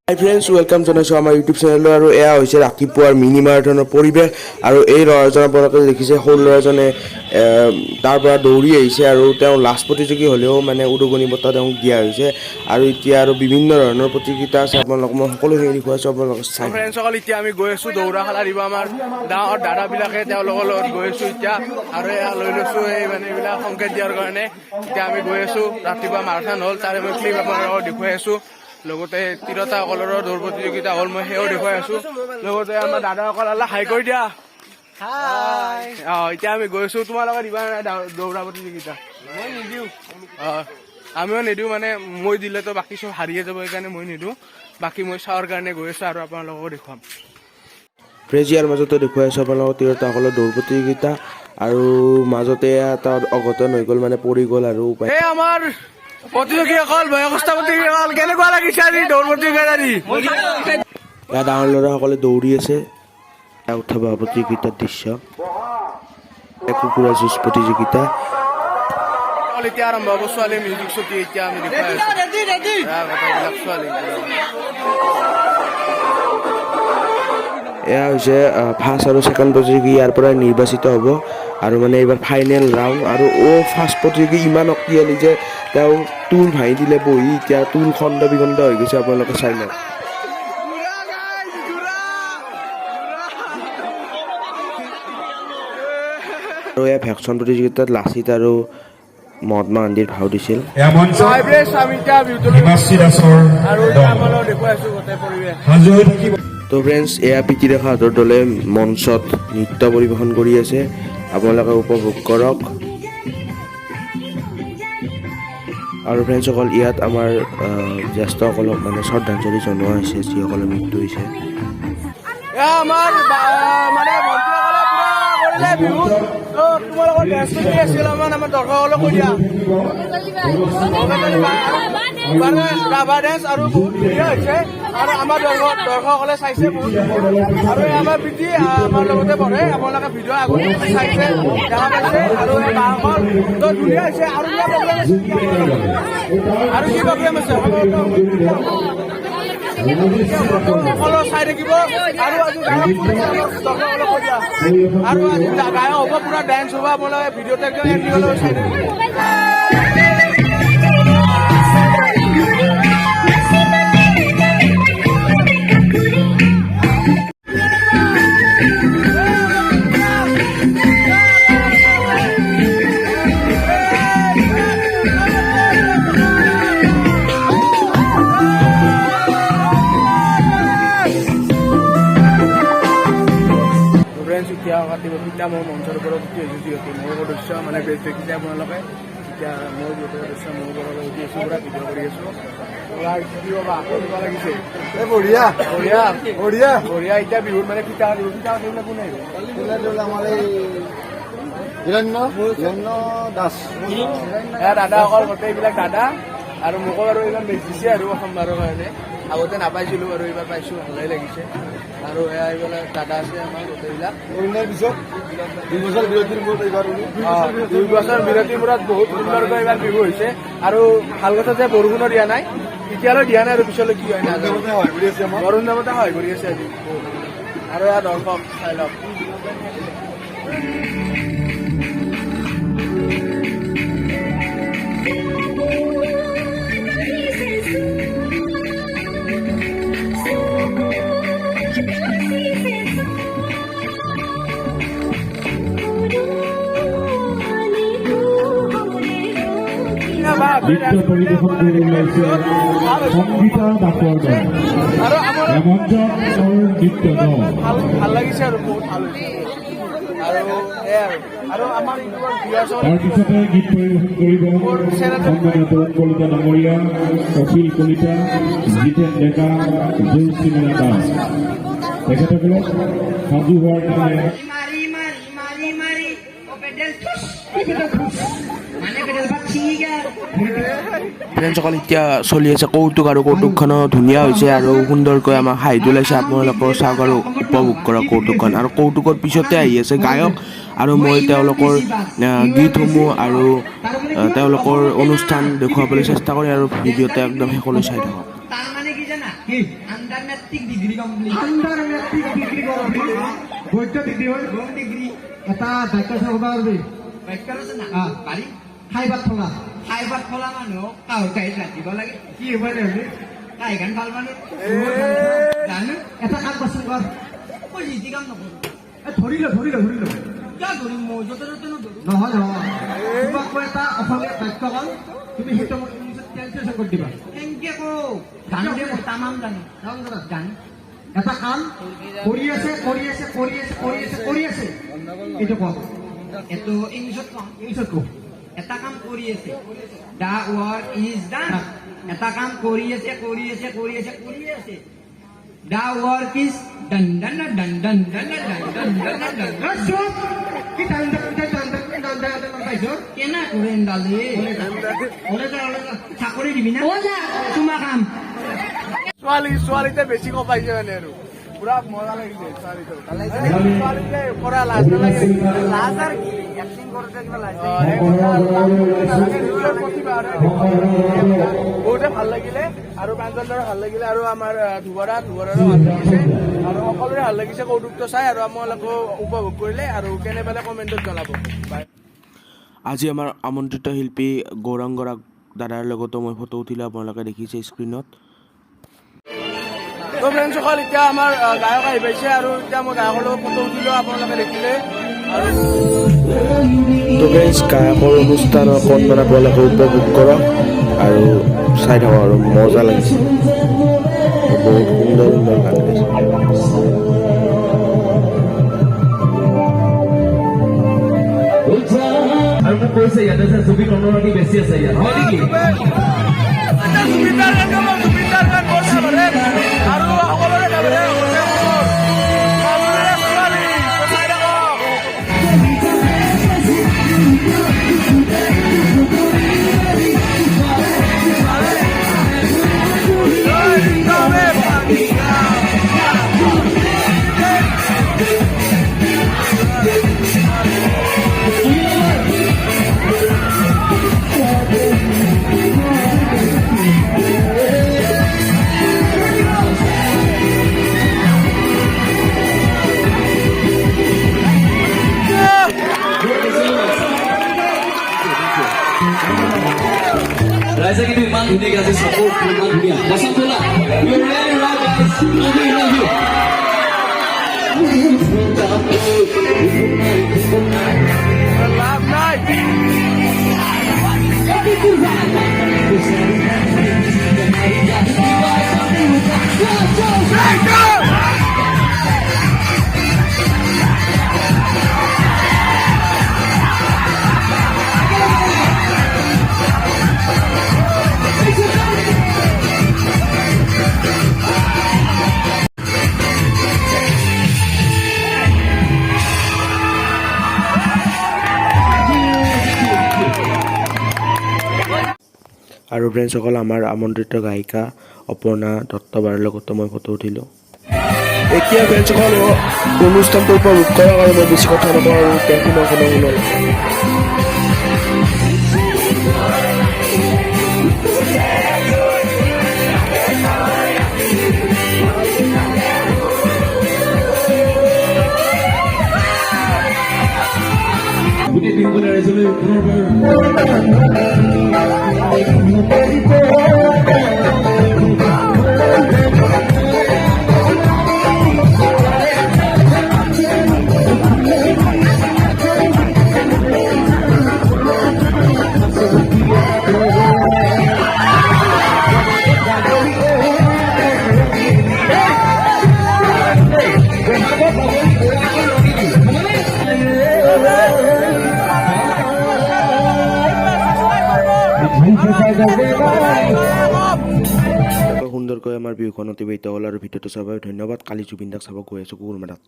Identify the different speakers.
Speaker 1: হাই friends, welcome জনাইছোঁ আমাৰ YouTube চেনেললৈ। আৰু এয়া হৈছে ৰাতিপুৱাৰ মিনি মাৰাথনৰ পৰিৱেশ। আৰু এই ল'ৰাজন আপোনালোকে দেখিছে, সৰু ল'ৰাজনে তাৰ পৰা দৌৰি আহিছে আৰু তেওঁ লাষ্ট প্ৰতিযোগী হ'লেও মানে উদগনি বঁটা তেওঁক দিয়া হৈছে। আৰু এতিয়া আৰু বিভিন্ন ধৰণৰ প্ৰতিযোগিতা আছে, আপোনালোকক মই সকলোখিনি দেখুৱাইছোঁ, আপোনালোকে চাই। ফ্ৰেণ্ডসকল, এতিয়া আমি গৈ আছোঁ দৌৰাশালা দিব আমাৰ ডাঙৰ দাদাবিলাকে, তেওঁলোকৰ লগত গৈ আছোঁ এতিয়া। আৰু এয়া লৈ লৈছোঁ এই মানে এইবিলাক সংকেত দিয়াৰ কাৰণে। এতিয়া আমি গৈ আছোঁ, ৰাতিপুৱা মাৰাথন হ'ল, তাৰে মই ক্লিপ আপোনালোকক দেখুৱাই আছোঁ। লগতে তিৰোতাসকলৰ দৌৰ প্ৰতিযোগিতা হ'ল, মই সেয়াও দেখুৱাই আছো। লগতে আমাৰ দাদাসকল হাই কৰি দিয়া। এতিয়া আমি গৈছো, তোমালোকে দিবা নাই দৌৰা প্ৰতিযোগিতা? মই নিদিওঁ। আমিও নিদিওঁ, মানে মই দিলেতো বাকী চব হাৰিয়ে যাব, সেইকাৰণে মই নিদিওঁ। বাকী মই চাৱাৰ কাৰণে গৈ আছো আৰু আপোনালোকক দেখুৱাম। ফ্ৰেজিয়াৰ মাজতে দেখুৱাই আছো আপোনালোকক তিৰোতাসকলৰ দৌৰ প্ৰতিযোগিতা। আৰু মাজতে এটা অঘটন হৈ গ'ল, মানে পৰি গ'ল আৰু উপায়। আমাৰ প্ৰতিযোগীসকল, বয়সস্থ প্ৰতিযোগীসকল, কেনেকুৱা লাগিছে আজি দৌৰ প্ৰতিযোগিতা দি? ইয়াত ডাঙৰ ল'ৰাসকলে দৌৰি আছে। উঠা বহা প্ৰতিযোগিতাৰ দৃশ্য, কুকুৰা যুঁজ প্ৰতিযোগিতা এতিয়া আৰম্ভ হ'ব। ছোৱালী মিউজিক শ্বুটি এতিয়া আমি দেখুৱাই আছো। এয়া হৈছে ফাৰ্ষ্ট আৰু ছেকেণ্ড প্ৰতিযোগী, ইয়াৰ পৰা নিৰ্বাচিত হ'ব। আৰু মানে এইবাৰ ফাইনেল ৰাউণ্ড। আৰু ফাৰ্ষ্ট প্ৰতিযোগী ইমান শক্তিশালী যে তেওঁ টুল ভাঙি দিলে বহি, এতিয়া টুল খণ্ড বিখণ্ড হৈ গৈছে, আপোনালোকে চাই লওক। আৰু এয়া ভেকচন প্ৰতিযোগিতাত লাচিত আৰু মহাত্মা গান্ধীৰ ভাও দিছিল। তো ফ্ৰেণ্ডছ, এয়া প্ৰীতি ৰেখাহঁতৰ দলে মঞ্চত নৃত্য পৰিৱেশন কৰি আছে, আপোনালোকে উপভোগ কৰক। আৰু ফ্ৰেণ্ডসকল, ইয়াত আমাৰ জ্যেষ্ঠসকলক মানে শ্ৰদ্ধাঞ্জলি জনোৱা হৈছে, যিসকলৰ মৃত্যু হৈছে। আৰু আমাৰ দৰ্শকসকলে চাইছে বহুত। আৰু আমাৰ প্ৰীতি আমাৰ লগতে পঢ়ে, আপোনালোকে ভিডিঅ' আগতে চাইছে, দেখা পাইছে। আৰু এই গাঁওখন ধুনীয়া হৈছে। আৰু কি প্ৰগ্ৰেম আছে সকলো চাই থাকিব। আৰু আজি গায়ক আৰু আজি গায়ক হ'ব, পুৰা ডান্স হ'ব, আপোনালোকে ভিডিঅ'টো একদম এণ্ডিঙলৈ চাই থাকিব। এতিয়া মোৰ মঞ্চৰ ওপৰত উঠি আহিছোঁ, যিহেতু মোৰ সদস্য মানে বেছ দেখিছে আপোনালোকে। এতিয়া মোৰ সদস্য মোৰ ওপৰত উঠি আছোঁ, পুৰা ভিডিঅ' কৰি আছোঁ। লাগিছে বঢ়িয়া বঢ়িয়া বঢ়িয়া বঢ়িয়া। এতিয়া বিহুত মানে পিঠা সেইবিলাক কোনে আমাৰ এই দাস দাদাসকল, গোটেইবিলাক দাদা। আৰু মোকো আৰু ইমান বেছ দিছে আৰু প্ৰথমবাৰৰ কাৰণে। আগতে নাপাইছিলোঁ আৰু এইবাৰ পাইছোঁ, ভালেই লাগিছে। আৰু এয়া এইবিলাক দাদা আছে আমাৰ গোটেইবিলাক। পিছত 2 বছৰ বিৰতিৰ মূৰত এইবাৰ 2 বছৰ বিৰতিৰ মূৰত বহুত সুন্দৰকৈ এইবাৰ বিহু হৈছে। আৰু ভাল কথা যে বৰষুণো দিয়া নাই, এতিয়ালৈ দিয়া নাই। আৰু পিছলৈ কি হয় নাজানো, বৰুণ দেৱতা সহায় কৰি আছে আজি। আৰু এয়া দৰ্শক চাই লওক।
Speaker 2: নৃত্য পৰিৱেশন কৰি ওলাইছে সংগীতা দাসৰ দল। নৃত্য
Speaker 1: ভাল লাগিছে আৰু বহুত ভাল হৈছে। আৰু আমাৰ
Speaker 2: তাৰপিছতে গীত পৰিৱেশন কৰিব সম্মানিত কলিতা ডাঙৰীয়া, কপিল কলিতা, জিতেন ডেকা, জয়শ্ৰীমীনা দাস। তেখেতসকলক সাজু হোৱাৰ কাৰণে
Speaker 1: ফ্ৰেণ্ডসকল, এতিয়া চলি আছে কৌতুক। আৰু কৌতুকখনো ধুনীয়া হৈছে আৰু সুন্দৰকৈ আমাক হাঁহি তোলাইছে। আপোনালোকৰ চাওক আৰু উপভোগ কৰক কৌতুকখন। আৰু কৌতুকৰ পিছতে আহি আছে গায়ক, আৰু মই তেওঁলোকৰ গীতসমূহ আৰু তেওঁলোকৰ অনুষ্ঠান দেখুৱাবলৈ চেষ্টা কৰি। আৰু ভিডিঅ'তে একদম শেষলৈ চাই থাকক।
Speaker 3: কি
Speaker 4: under matric degree complete
Speaker 3: under matric degree কৰবি বৈদ্য ডিগ্ৰী হ'ল
Speaker 4: হোম ডিগ্ৰী
Speaker 3: এটা বাক্য চাব পাৰবি
Speaker 4: বাক্য আছে না
Speaker 3: আহ।
Speaker 4: পাৰি
Speaker 3: খাইবাত থকা
Speaker 4: খাই ভাত খোলা মানুহক কাহৰ কাহীত ৰাখিব লাগে
Speaker 3: কি হ'ব দে
Speaker 4: কাহী খান ভাল মানুহ জানো
Speaker 3: এটা কাম কৰচোন কৰ
Speaker 4: মই যি কাম নকৰোঁ
Speaker 3: ধৰি ল
Speaker 4: কিয় ধৰিম মই য'তে ত'তে নধৰোঁ
Speaker 3: নহয় তোমাক মই এটা অসমীয়া বাক্য কম তুমি সেইটো মোক ইংলিছত ট্ৰেঞ্চলেশ্যন কৰি দিবা
Speaker 4: কেনেকে কওঁ জানো দে মই তামাম জানো জানো
Speaker 3: এটা কাম কৰি আছে এইটো কম
Speaker 4: এইটো ইংলিছত কওঁ
Speaker 3: ইংলিছত কওঁ
Speaker 4: এটা কাম কৰি আছে দা ৱৰ্ক ইজ ডান এটা কাম কৰি আছে দা ৱৰ্ক ইজ ডান ডান ডান ডান ডান ডান ডান ডান ডান
Speaker 3: চুপ কি ডান পাইছো
Speaker 4: কেনা কৰে ডালে চাকৰি দিবি না তোমাৰ কাম
Speaker 1: ছোৱালীতে বেছি কপাইছে মানে আৰু পুৰা মজা লাগিছে ছোৱালীটো ছোৱালীতে কৰা লাজ নালাগে লাজ আৰু কি এক্টিং কৰোঁতে কিবা লাজ বহুতে ভাল লাগিলে আৰু প্ৰাঞ্জলৰে ভাল লাগিলে আৰু আমাৰ ধুবৰাৰো ভাল লাগিছে আৰু সকলোৰে ভাল লাগিছে কৌতুকটো চাই আৰু আপোনালোকেও উপভোগ কৰিলে আৰু কেনে পালে কমেণ্টত জনাব আজি আমাৰ আমন্ত্ৰিত শিল্পী গৌৰাংগ দাদাৰ লগতো মই ফটো উঠিলোঁ আপোনালোকে দেখিছে স্ক্ৰীণত তো ফ্ৰেণ্ডসকল এতিয়া আমাৰ গায়ক আহি পাইছে আৰু এতিয়া মই গায়কৰ লগত ফটো উঠিলোঁ আপোনালোকে দেখিলে তো ফ্ৰেণ্ডছ গায়কৰ অনুষ্ঠান অকণমান আপোনালোকে উপভোগ কৰক আৰু চাই থাকক আৰু মজা লাগিছে বহুত সুন্দৰ গান গাইছে
Speaker 2: আৰু মোক কৈছে ইয়াতে যে ছবি কৰ্ণৰাতি বেছি আছে ইয়াত হয় নেকি
Speaker 1: আৰু সকলোৰে
Speaker 2: ৰাইজে কিন্তু ইমান ধুনীয়াকে আছে চাপোৰ্ট ইমান ধুনীয়া বচন তোলা you really right guys love you
Speaker 1: love নাই আৰু ফ্ৰেণ্ডসকল আমাৰ আমন্ত্ৰিত গায়িকা অপৰ্ণা দত্তবাৰ লগতো মই ফটো উঠিলোঁ এতিয়া ফ্ৰেণ্ডসকল অনুষ্ঠানটো উপভোগ কৰক আৰু মই বেছি কথা নকওঁ আৰু তেওঁকো মই শুনক
Speaker 2: গোটেই দিনটো ৰাইজলৈ
Speaker 1: সুন্দৰকৈ আমাৰ বিহুখন অতিবাহিত হ'ল আৰু ভিডিঅ'টো চাবৰ বাবে ধন্যবাদ কালি জুবিন দাক চাব গৈ আছোঁ কুকুৰমাৰাত